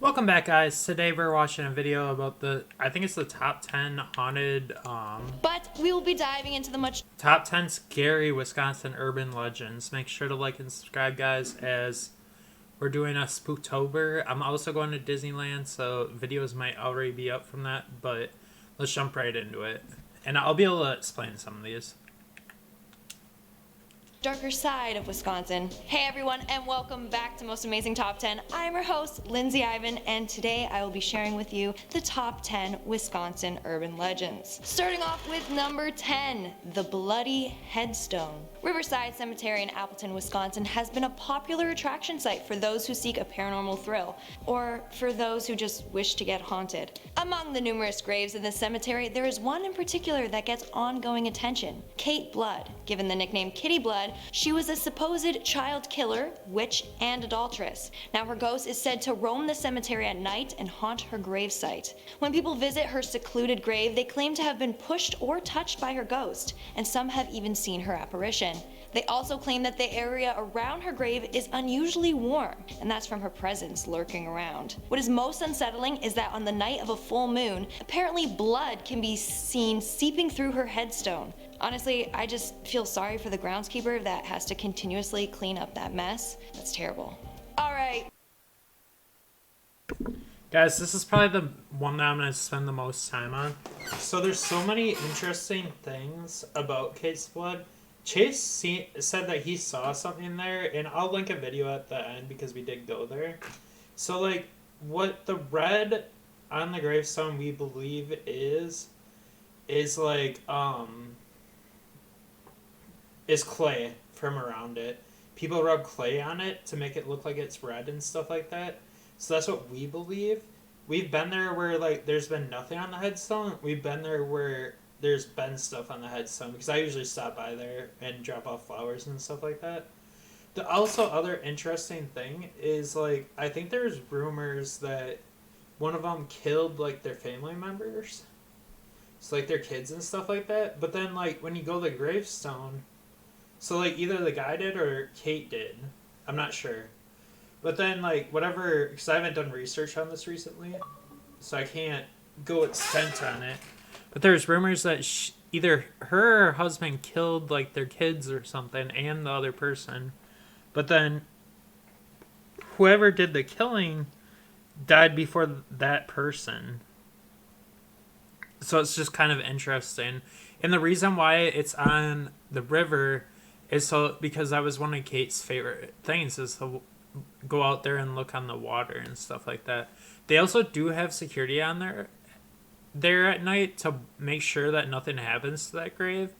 Welcome back, guys. Today we're watching a video about I think it's the top 10 haunted, But we will be diving into the top 10 scary Wisconsin urban legends. Make sure to like and subscribe, guys, as we're doing a Spooktober. I'm also going to Disneyland, so videos might already be up from that, but let's jump right into it. And I'll be able to explain some of these. darker side of Wisconsin. Hey everyone, and welcome back to Most Amazing Top 10. I'm your host, Lindsay Ivan, and today I will be sharing with you the top 10 Wisconsin urban legends. Starting off with number 10, the Bloody Headstone. Riverside Cemetery in Appleton, Wisconsin has been a popular attraction site for those who seek a paranormal thrill, or for those who just wish to get haunted. Among the numerous graves in this cemetery, there is one in particular that gets ongoing attention. Kate Blood. Given the nickname Kitty Blood, she was a supposed child killer, witch, and adulteress. Now her ghost is said to roam the cemetery at night and haunt her gravesite. When people visit her secluded grave, they claim to have been pushed or touched by her ghost, and some have even seen her apparition. They also claim that the area around her grave is unusually warm, and that's from her presence lurking around. What is most unsettling is that on the night of a full moon, apparently blood can be seen seeping through her headstone. Honestly, I just feel sorry for the groundskeeper that has to continuously clean up that mess. That's terrible. Alright. Guys, this is probably the one that I'm going to spend the most time on. So there's so many interesting things about Kate's Blood. Chase said that he saw something there, and I'll link a video at the end because we did go there. So, like, what the red on the gravestone we believe is like, is clay from around it. People rub clay on it to make it look like it's red and stuff like that. So that's what we believe. We've been there where, like, there's been nothing on the headstone. We've been there where there's been stuff on the headstone, because I usually stop by there and drop off flowers and stuff like that. The also other interesting thing is, like, I think there's rumors that one of them killed, like, their family members. So, like, their kids and stuff like that. But then, like, when you go to the gravestone, so, like, either the guy did or Kate did. I'm not sure. But then, like, whatever, because I haven't done research on this recently, so I can't go extent on it. But there's rumors that either her or her husband killed, like, their kids or something and the other person. But then whoever did the killing died before that person. So it's just kind of interesting. And the reason why it's on the river is because that was one of Kate's favorite things, is to go out there and look on the water and stuff like that. They also do have security on there at night to make sure that nothing happens to that grave,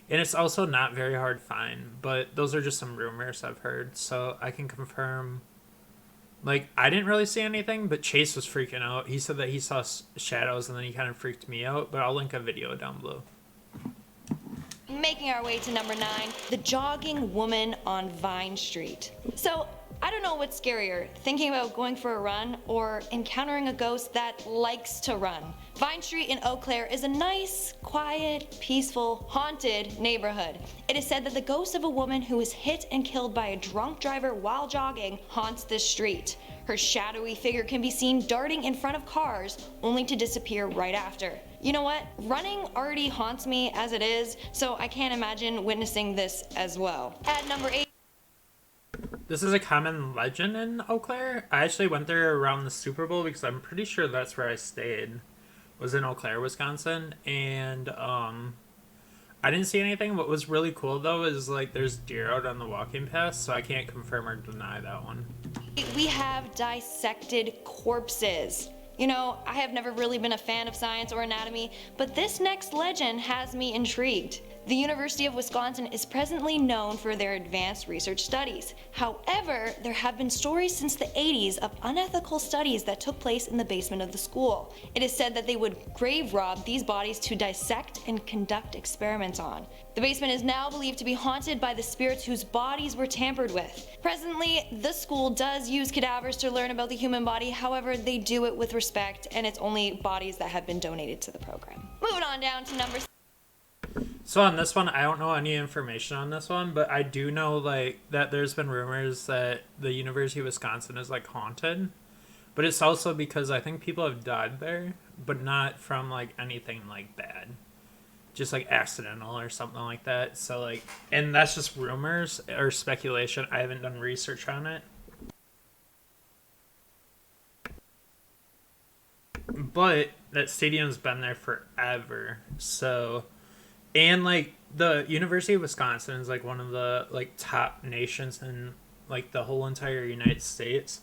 and it's also not very hard to find, but those are just some rumors I've heard, so I can confirm. Like, I didn't really see anything, but Chase was freaking out. He said that he saw shadows, and then he kind of freaked me out, but I'll link a video down below. Making our way to number 9, the Jogging Woman on Vine Street. So, I don't know what's scarier, thinking about going for a run or encountering a ghost that likes to run. Vine Street in Eau Claire is a nice, quiet, peaceful, haunted neighborhood. It is said that the ghost of a woman who was hit and killed by a drunk driver while jogging haunts this street. Her shadowy figure can be seen darting in front of cars, only to disappear right after. You know what? Running already haunts me as it is, so I can't imagine witnessing this as well. At number 8. This is a common legend in Eau Claire. I actually went there around the Super Bowl because I'm pretty sure that's where I stayed, was in Eau Claire, Wisconsin. And I didn't see anything. What was really cool, though, is, like, there's deer out on the walking path, so I can't confirm or deny that one. We have dissected corpses. You know, I have never really been a fan of science or anatomy, but this next legend has me intrigued. The University of Wisconsin is presently known for their advanced research studies. However, there have been stories since the 80s of unethical studies that took place in the basement of the school. It is said that they would grave rob these bodies to dissect and conduct experiments on. The basement is now believed to be haunted by the spirits whose bodies were tampered with. Presently, the school does use cadavers to learn about the human body, however, they do it with respect, and it's only bodies that have been donated to the program. Moving on down to number 6. So on this one, I don't know any information on this one, but I do know, like, that there's been rumors that the University of Wisconsin is, like, haunted. But it's also because I think people have died there, but not from like anything like bad. Just like accidental or something like that. So like, and that's just rumors or speculation. I haven't done research on it. But that stadium's been there forever. So, and like the University of Wisconsin is like one of the like top nations in like the whole entire United States.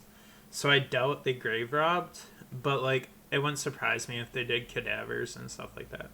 So I doubt they grave robbed, but like it wouldn't surprise me if they did cadavers and stuff like that.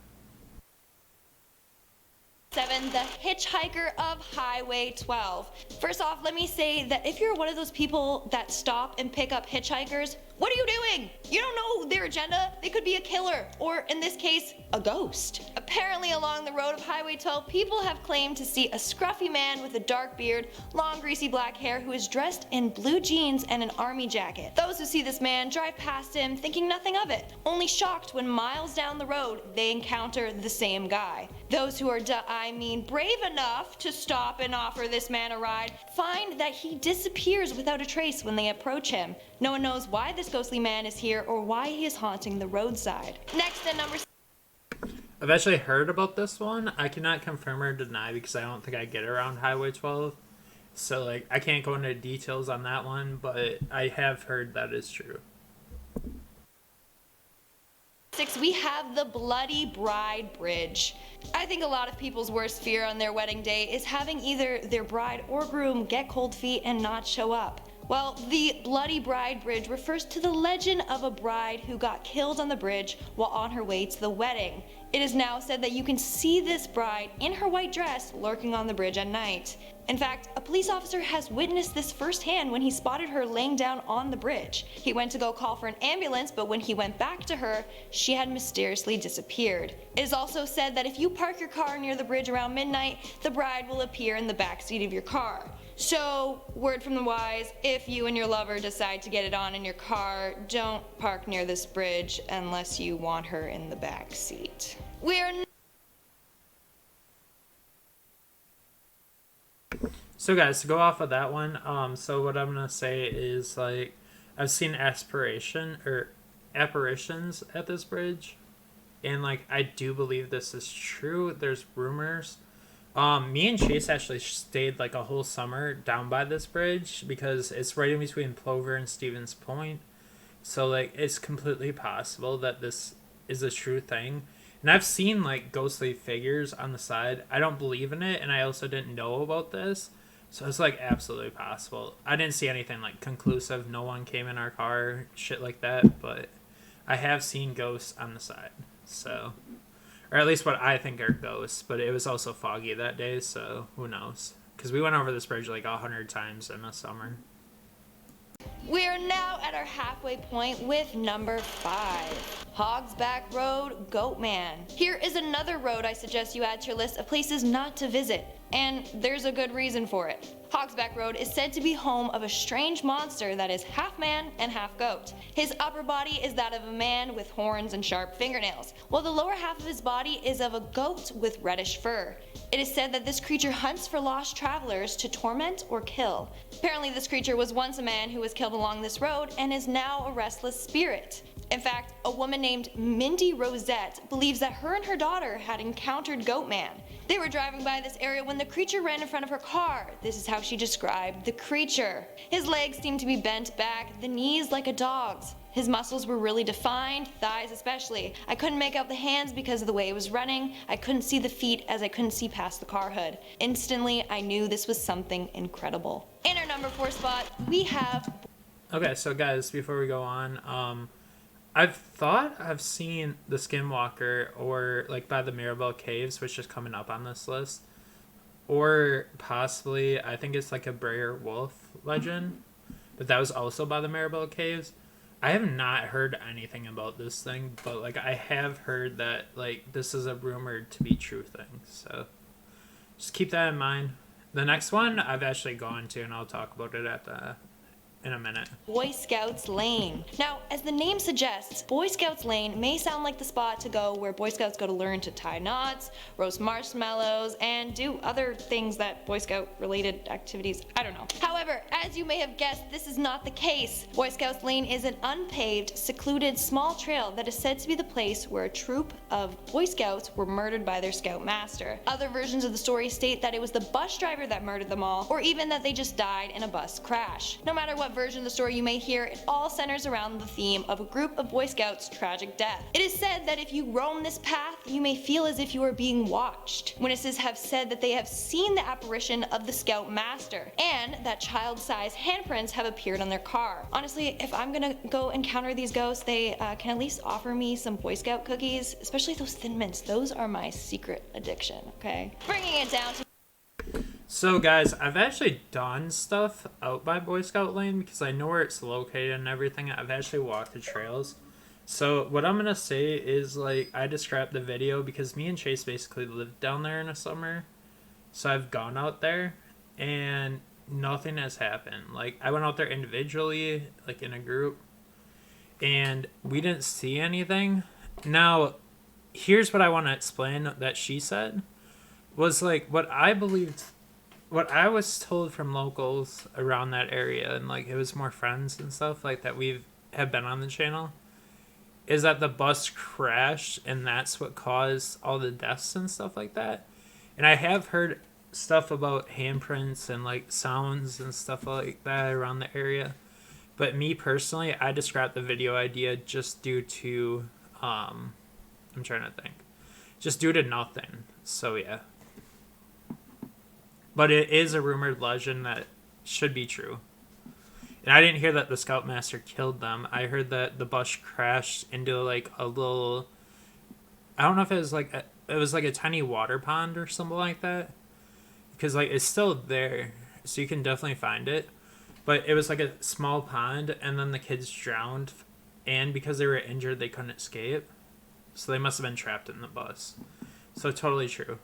7, the hitchhiker of Highway 12. First off, let me say that if you're one of those people that stop and pick up hitchhikers, what are you doing? You don't know their agenda. They could be a killer, or in this case, a ghost. Apparently along the road of Highway 12, people have claimed to see a scruffy man with a dark beard, long greasy black hair who is dressed in blue jeans and an army jacket. Those who see this man drive past him thinking nothing of it, only shocked when miles down the road they encounter the same guy. Those who are brave enough to stop and offer this man a ride find that he disappears without a trace when they approach him. No one knows why this ghostly man is here or why he is haunting the roadside. Next at number... I've actually heard about this one. I cannot confirm or deny because I don't think I get around Highway 12. So like I can't go into details on that one, but I have heard that is true. 6, we have the Bloody Bride Bridge. I think a lot of people's worst fear on their wedding day is having either their bride or groom get cold feet and not show up. Well, the Bloody Bride Bridge refers to the legend of a bride who got killed on the bridge while on her way to the wedding. It is now said that you can see this bride in her white dress lurking on the bridge at night. In fact, a police officer has witnessed this firsthand when he spotted her laying down on the bridge. He went to go call for an ambulance, but when he went back to her, she had mysteriously disappeared. It is also said that if you park your car near the bridge around midnight, the bride will appear in the back seat of your car. So, word from the wise, if you and your lover decide to get it on in your car, don't park near this bridge unless you want her in the back seat. So guys, to go off of that one, so what I'm gonna say is like I've seen apparitions at this bridge, and like I do believe this is true. There's rumors. Me and Chase actually stayed like a whole summer down by this bridge because it's right in between Plover and Stevens Point. So like it's completely possible that this is a true thing. And I've seen like ghostly figures on the side. I don't believe in it, and I also didn't know about this. So it's like absolutely possible. I didn't see anything like conclusive. No one came in our car, shit like that. But I have seen ghosts on the side. So, or at least what I think are ghosts. But it was also foggy that day, so who knows? Because we went over this bridge like 100 times in the summer. We are now at our halfway point with number 5, Hogsback Road, Goatman. Here is another road I suggest you add to your list of places not to visit, and there's a good reason for it. Hogsback Road is said to be home of a strange monster that is half man and half goat. His upper body is that of a man with horns and sharp fingernails, while the lower half of his body is of a goat with reddish fur. It is said that this creature hunts for lost travelers to torment or kill. Apparently this creature was once a man who was killed along this road and is now a restless spirit. In fact, a woman named Mindy Rosette believes that her and her daughter had encountered Goatman. They were driving by this area when the creature ran in front of her car. This is how she described the creature. His legs seemed to be bent back, the knees like a dog's. His muscles were really defined, thighs especially. I couldn't make out the hands because of the way it was running. I couldn't see the feet as I couldn't see past the car hood. Instantly, I knew this was something incredible. In our number 4 spot, we have... Okay, so guys, before we go on, I've thought I've seen the Skinwalker or like by the Mirabelle Caves, which is coming up on this list. Or possibly, I think it's like a Brer Wolf legend, but that was also by the Mirabelle Caves. I have not heard anything about this thing, but like I have heard that like this is a rumored to be true thing. So just keep that in mind. The next one I've actually gone to, and I'll talk about it at the in a minute. Boy Scouts Lane. Now, as the name suggests, Boy Scouts Lane may sound like the spot to go where Boy Scouts go to learn to tie knots, roast marshmallows, and do other things that Boy Scout related activities, I don't know. However, as you may have guessed, this is not the case. Boy Scouts Lane is an unpaved, secluded, small trail that is said to be the place where a troop of Boy Scouts were murdered by their scout master. Other versions of the story state that it was the bus driver that murdered them all, or even that they just died in a bus crash. No matter what version of the story you may hear, it all centers around the theme of a group of Boy Scouts' tragic death. It is said that if you roam this path, you may feel as if you are being watched. Witnesses have said that they have seen the apparition of the scout master, and that child-sized handprints have appeared on their car. Honestly, if I'm gonna go encounter these ghosts, they can at least offer me some Boy Scout cookies, especially those Thin Mints. Those are my secret addiction, okay? Bringing it down to... So guys, I've actually done stuff out by Boy Scout Lane because I know where it's located and everything. I've actually walked the trails. So what I'm going to say is, like, I just scrapped the video because me and Chase basically lived down there in the summer. So I've gone out there and nothing has happened. Like, I went out there individually, like in a group, and we didn't see anything. Now, here's what I want to explain that she said was, like, what I was told from locals around that area, and like it was more friends and stuff like that have been on the channel, is that the bus crashed and that's what caused all the deaths and stuff like that. And I have heard stuff about handprints and like sounds and stuff like that around the area. But me personally, I just scrapped the video idea just due to, I'm trying to think, just due to nothing. So yeah. But it is a rumored legend that should be true. And I didn't hear that the Scoutmaster killed them. I heard that the bus crashed into like a little, I don't know if it was like a tiny water pond or something like that. Because like it's still there, so you can definitely find it. But it was like a small pond, and then the kids drowned, and because they were injured, they couldn't escape. So they must have been trapped in the bus. So totally true.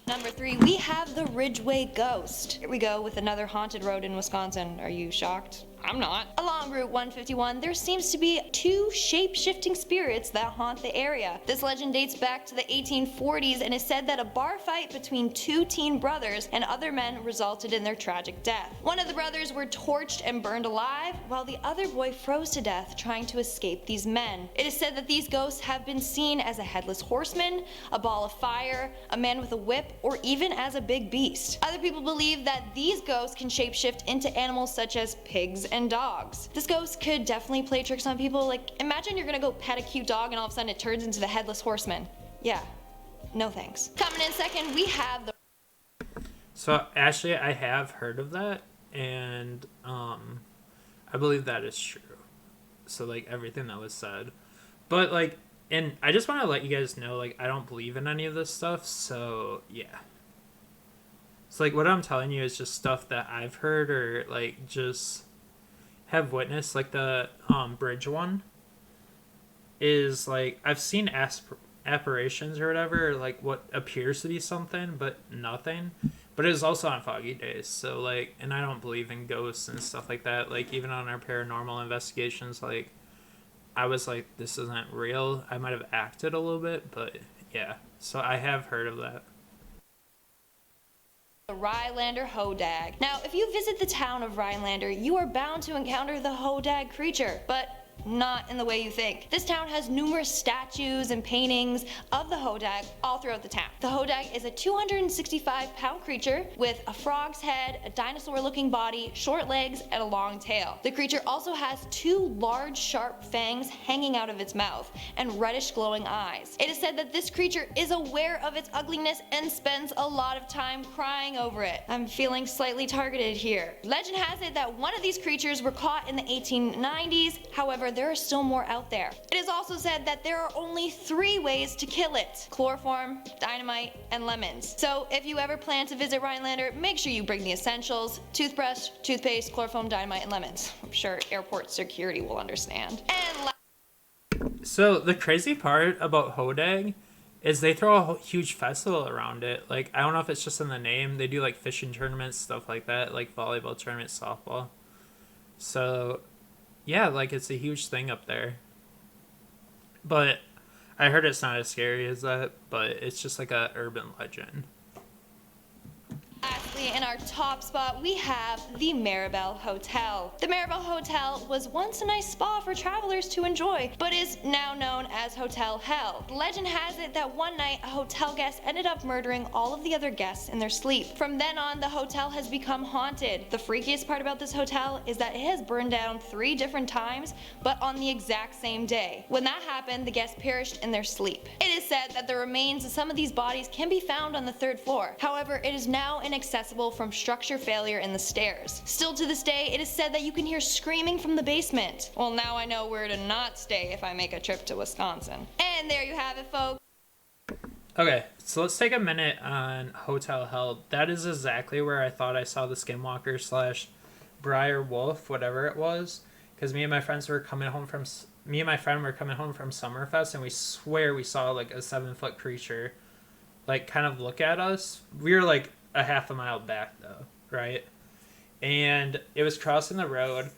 Number 3, we have the Ridgeway Ghost. Here we go with another haunted road in Wisconsin. Are you shocked? I'm not. Along Route 151, there seems to be 2 shape-shifting spirits that haunt the area. This legend dates back to the 1840s and is said that a bar fight between 2 teen brothers and other men resulted in their tragic death. One of the brothers were torched and burned alive, while the other boy froze to death trying to escape these men. It is said that these ghosts have been seen as a headless horseman, a ball of fire, a man with a whip, or even as a big beast. Other people believe that these ghosts can shapeshift into animals such as pigs and dogs. This ghost could definitely play tricks on people. Like, imagine you're gonna go pet a cute dog and all of a sudden it turns into the headless horseman. Yeah, no thanks. Coming in second, we have the... So actually, I have heard of that, and I believe that is true. So like everything that was said, but like, and I just want to let you guys know, like, I don't believe in any of this stuff. So yeah. So like what I'm telling you is just stuff that I've heard or like just have witnessed. Like the bridge one is like I've seen apparitions or whatever, or like what appears to be something but nothing. But it was also on foggy days. So like, and I don't believe in ghosts and stuff like that. Like even on our paranormal investigations, like I was like, this isn't real. I might have acted a little bit, but yeah. So I have heard of that. The Ryelander Hodag. Now, if you visit the town of Ryelander, you are bound to encounter the Hodag creature, but not in the way you think. This town has numerous statues and paintings of the Hodag all throughout the town. The Hodag is a 265-pound creature with a frog's head, a dinosaur-looking body, short legs, and a long tail. The creature also has 2 large, sharp fangs hanging out of its mouth and reddish glowing eyes. It is said that this creature is aware of its ugliness and spends a lot of time crying over it. I'm feeling slightly targeted here. Legend has it that one of these creatures were caught in the 1890s. However, there are still more out there. It is also said that there are only 3 ways to kill it: chloroform, dynamite, and lemons. So if you ever plan to visit Ryelander, make sure you bring the essentials: toothbrush, toothpaste, chloroform, dynamite, and lemons. I'm sure airport security will understand. And so the crazy part about Hodag is they throw a huge festival around it. Like, I don't know if it's just in the name. They do like fishing tournaments, stuff like that, like volleyball tournaments, softball. So, yeah, like it's a huge thing up there. But I heard it's not as scary as that, but it's just like a urban legend. Lastly, in our top spot, we have the Maribel Hotel. The Maribel Hotel was once a nice spa for travelers to enjoy, but is now known as Hotel Hell. Legend has it that one night, a hotel guest ended up murdering all of the other guests in their sleep. From then on, the hotel has become haunted. The freakiest part about this hotel is that it has burned down 3 different times, but on the exact same day. When that happened, the guests perished in their sleep. It is said that the remains of some of these bodies can be found on the 3rd floor. However, it is now inaccessible from structure failure in the stairs. Still to this day, it is said that you can hear screaming from the basement. Well, now I know where to not stay if I make a trip to Wisconsin. And there you have it, folks. Okay, so let's take a minute on Hotel Hell. That is exactly where I thought I saw the Skinwalker slash Briar Wolf, whatever it was. Because me and my friend were coming home from Summerfest, and we swear we saw like a 7-foot creature, like kind of look at us. We were like a half a mile back though, right? And it was crossing the road,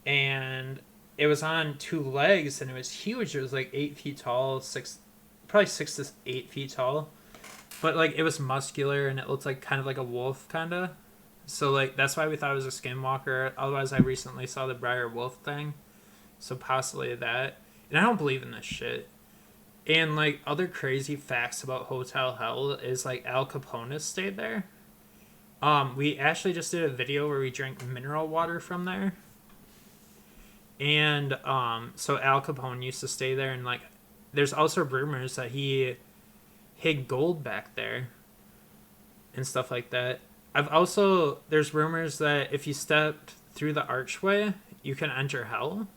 and it was on 2 legs, and it was huge. It was like 8 feet tall, probably 6 to 8 feet tall, but like it was muscular, and it looked like kind of like a wolf, kind of. So like that's why we thought it was a skinwalker. Otherwise, I recently saw the Briar Wolf thing, so possibly that. And I don't believe in this shit. And like other crazy facts about Hotel Hell is like Al Capone stayed there. We actually just did a video where we drank mineral water from there. And so Al Capone used to stay there, and like there's also rumors that he hid gold back there and stuff like that. There's rumors that if you step through the archway, you can enter hell,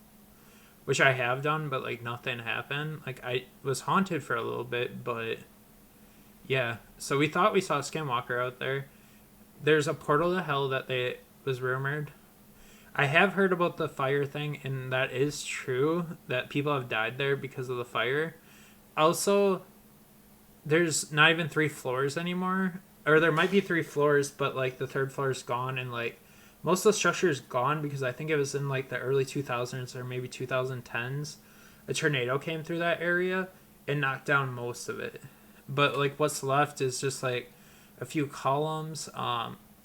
which I have done, but like nothing happened. Like I was haunted for a little bit, but yeah. So we thought we saw a skinwalker out there. There's a portal to hell that was rumored. I have heard about the fire thing, and that is true, that people have died there because of the fire. Also, there's not even 3 floors anymore. Or there might be 3 floors, but like the 3rd floor is gone, and like most of the structure is gone because I think it was in like the early 2000s or maybe 2010s. A tornado came through that area and knocked down most of it. But like what's left is just like a few columns.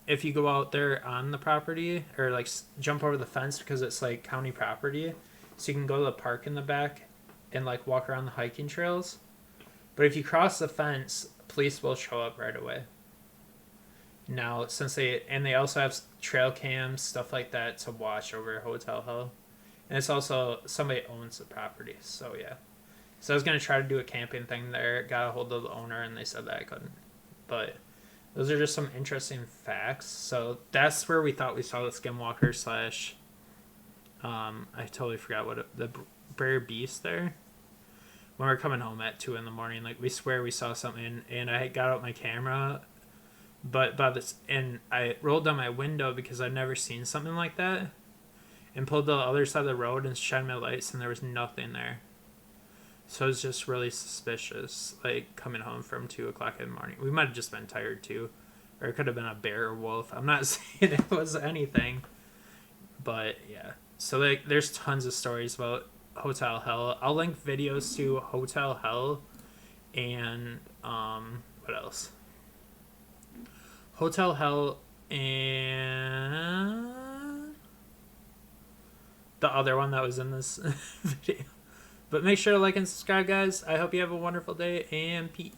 If you go out there on the property, or like jump over the fence, because it's like county property, so you can go to the park in the back and like walk around the hiking trails. But if you cross the fence, police will show up right away. Now, they also have trail cams, stuff like that, to watch over Hotel Hell. And it's also, somebody owns the property, so yeah. So I was going to try to do a camping thing there, got a hold of the owner, and they said that I couldn't. But those are just some interesting facts. So that's where we thought we saw the skinwalker slash, I totally forgot the Bear Beast there. When we were coming home at 2 a.m, like we swear we saw something, and I got out my camera, and I rolled down my window because I'd never seen something like that, and pulled to the other side of the road and shined my lights, and there was nothing there. So it was just really suspicious, like coming home from 2 o'clock in the morning. We might have just been tired too, or it could have been a bear or wolf. I'm not saying it was anything, but yeah. So like, there's tons of stories about Hotel Hell. I'll link videos to Hotel Hell, and what else? Hotel Hell and the other one that was in this video. But make sure to like and subscribe, guys. I hope you have a wonderful day, and peace.